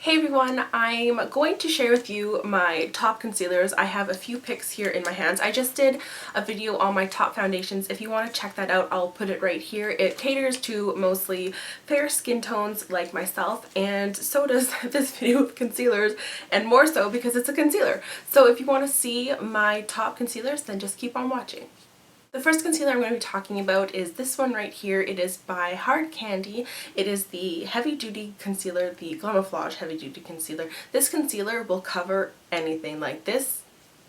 Hey everyone, I'm going to share with you my top concealers. I have a few picks here in my hands. I just did a video on my top foundations. If you want to check that out, I'll put it right here. It caters to mostly fair skin tones like myself, and so does this video of concealers, and more so because it's a concealer. So if you want to see my top concealers, then just keep on watching. The first concealer I'm going to be talking about is this one right here. It is by Hard Candy. It is the heavy duty concealer, the Glamouflage heavy duty concealer. This concealer will cover anything like this.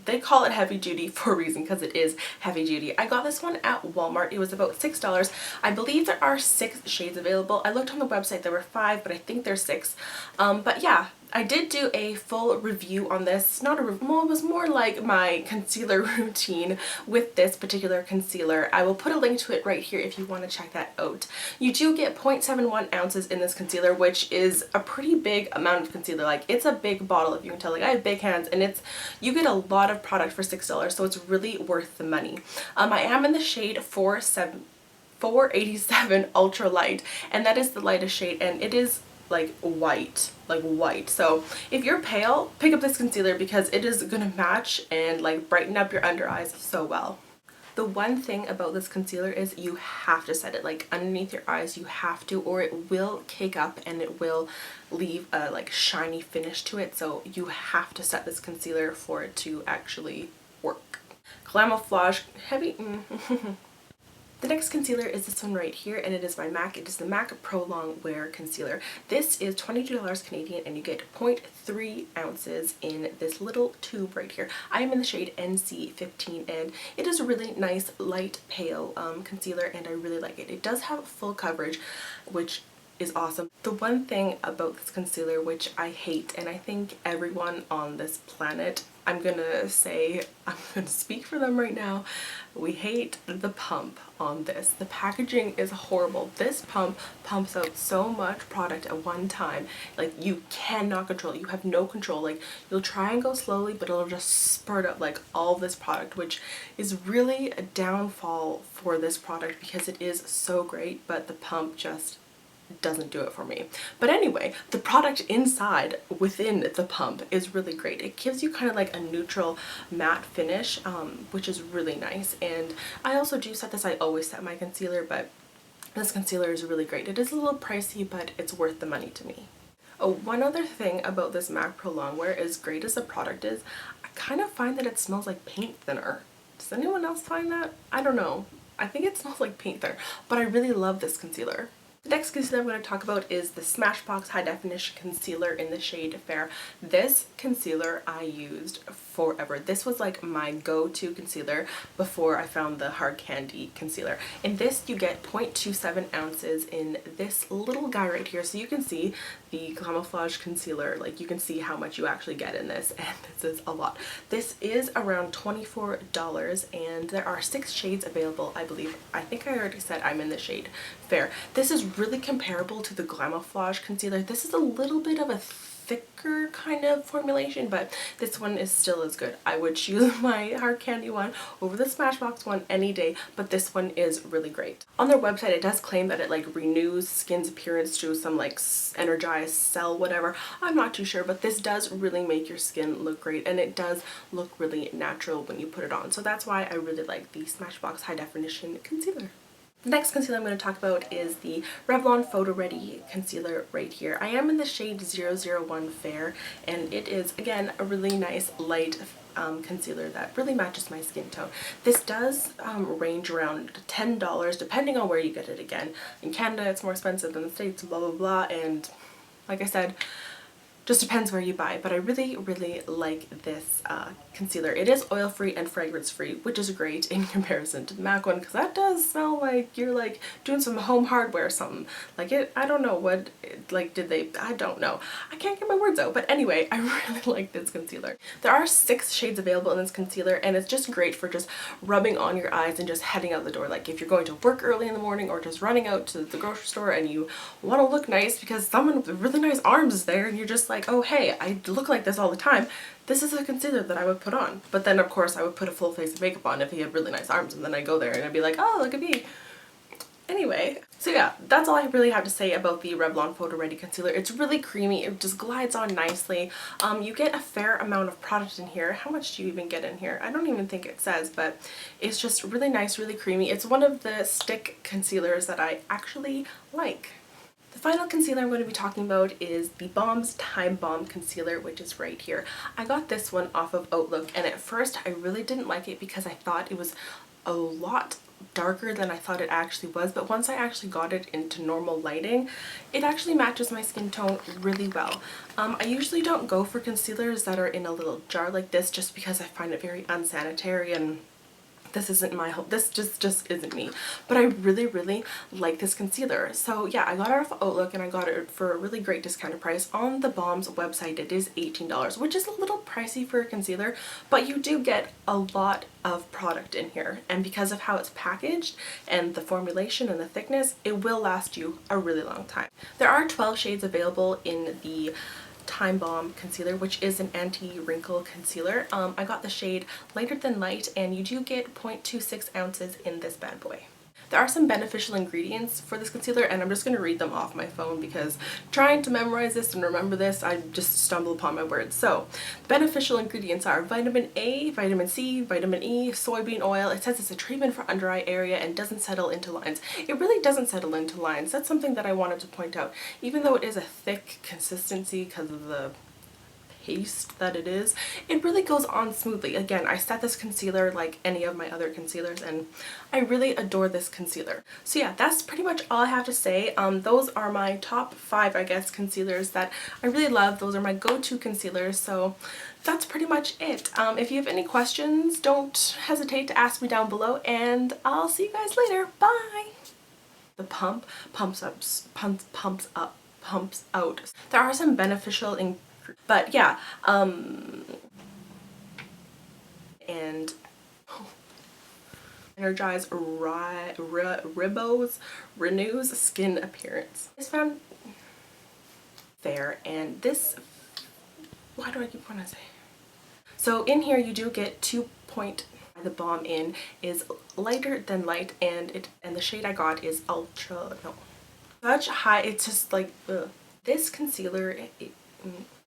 They call it heavy duty for a reason because it is heavy duty. I got this one at Walmart. It was about $6. I believe there are 6 shades available. I looked on the website, there were 5, but I think there's 6. But yeah, I did do a full review on this. Not a review, it was more like my concealer routine with this particular concealer. I will put a link to it right here if you want to check that out. You do get 0.71 ounces in this concealer, which is a pretty big amount of concealer. Like, it's a big bottle, if you can tell. Like, I have big hands, and you get a lot of product for $6, so it's really worth the money. I am in the shade 487 Ultra Light, and that is the lightest shade, and it is like white. So if you're pale, pick up this concealer because it is gonna match and like brighten up your under eyes so well. The one thing about this concealer is you have to set it like underneath your eyes. You have to, or it will cake up and it will leave a like shiny finish to it. So you have to set this concealer for it to actually work. Glamouflage heavy. The next concealer is this one right here, and it is by MAC. It is the MAC Pro Longwear concealer. This is $22 Canadian, and you get 0.3 ounces in this little tube right here. I am in the shade NC15, and it is a really nice light pale concealer, and I really like it. It does have full coverage, which is awesome. The one thing about this concealer which I hate, and I think everyone on this planet, I'm gonna speak for them right now, we hate the pump on this. The packaging is horrible. This pump pumps out so much product at one time. Like, you cannot control it. You have no control. Like, you'll try and go slowly, but it'll just spurt out like all this product, which is really a downfall for this product because it is so great, but the pump just doesn't do it for me. But anyway, the product inside within the pump is really great. It gives you kind of like a neutral matte finish, which is really nice. And I also do set this. I always set my concealer, but this concealer is really great. It is a little pricey, but it's worth the money to me. Oh, one other thing about this MAC Pro Longwear, as great as the product is, I kind of find that it smells like paint thinner. Does anyone else find that? I don't know. I think it smells like paint thinner, but I really love this concealer. The next concealer I'm going to talk about is the Smashbox High Definition Concealer in the shade Fair. This concealer I used forever. This was like my go-to concealer before I found the Hard Candy concealer. In this you get 0.27 ounces in this little guy right here. So you can see the Glamouflage concealer, like you can see how much you actually get in this, and this is a lot. This is around $24 and there are 6 shades available, I believe. I think I already said I'm in the shade Fair. This is really comparable to the Glamouflage concealer. This is a little bit of a thicker kind of formulation, but this one is still as good. I would choose my Hard Candy one over the Smashbox one any day, but this one is really great. On their website it does claim that it like renews skin's appearance through some like energized cell whatever. I'm not too sure, but this does really make your skin look great, and it does look really natural when you put it on. So that's why I really like the Smashbox High Definition Concealer. The next concealer I'm going to talk about is the Revlon PhotoReady concealer right here. I am in the shade 001 Fair, and it is again a really nice light concealer that really matches my skin tone. This does range around $10 depending on where you get it. Again, in Canada it's more expensive than the States, blah blah blah, and like I said, just depends where you buy, but I really like this concealer. It is oil free and fragrance free, which is great in comparison to the MAC one, because that does smell like you're like doing some home hardware or something. Like I don't know what, I don't know. I can't get my words out, but anyway, I really like this concealer. There are 6 shades available in this concealer, and it's just great for just rubbing on your eyes and just heading out the door. Like if you're going to work early in the morning or just running out to the grocery store and you want to look nice because someone with really nice arms is there and you're just like, oh hey, I look like this all the time, this is a concealer that I would put on. But then of course I would put a full face of makeup on if he had really nice arms, and then I'd go there and I'd be like, oh look at me. Anyway, So yeah, that's all I really have to say about the Revlon PhotoReady concealer. It's really creamy. It just glides on nicely. You get a fair amount of product in here. How much do you even get in here? I don't even think it says, but it's just really nice, really creamy. It's one of the stick concealers that I actually like. The final concealer I'm going to be talking about is the Balm's Time Balm Concealer, which is right here. I got this one off of Outlook, and at first I really didn't like it because I thought it was a lot darker than I thought it actually was, but once I actually got it into normal lighting, it actually matches my skin tone really well. I usually don't go for concealers that are in a little jar like this just because I find it very unsanitary, and this isn't my home, this just isn't me. But I really like this concealer. So yeah, I got it off Outlook and I got it for a really great discounted price. On the Balm's website it is $18, which is a little pricey for a concealer, but you do get a lot of product in here, and because of how it's packaged and the formulation and the thickness, it will last you a really long time. There are 12 shades available in the Time Balm concealer, which is an anti-wrinkle concealer. I got the shade Lighter Than Light, and you do get 0.26 ounces in this bad boy. There are some beneficial ingredients for this concealer, and I'm just going to read them off my phone because trying to memorize this and remember this, I just stumble upon my words. So, beneficial ingredients are vitamin A, vitamin C, vitamin E, soybean oil. It says it's a treatment for under eye area and doesn't settle into lines. It really doesn't settle into lines. That's something that I wanted to point out. Even though it is a thick consistency because of the paste that it is, it really goes on smoothly. Again, I set this concealer like any of my other concealers, and I really adore this concealer. So yeah, that's pretty much all I have to say. Those are my top 5, I guess, concealers that I really love. Those are my go-to concealers, so that's pretty much it. If you have any questions, don't hesitate to ask me down below, and I'll see you guys later. Bye! The pumps out. There are some beneficial ingredients, but yeah, and energize, ribos, renews skin appearance. This found fair, and this, why do I keep wanting to say? So in here you do get 2 the Balm in is Lighter Than Light, and the shade I got is ultra, no, such high, it's just like, ugh. This concealer,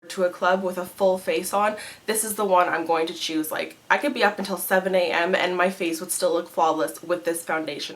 to a club with a full face on, this is the one I'm going to choose. Like, I could be up until 7 a.m. and my face would still look flawless with this foundation.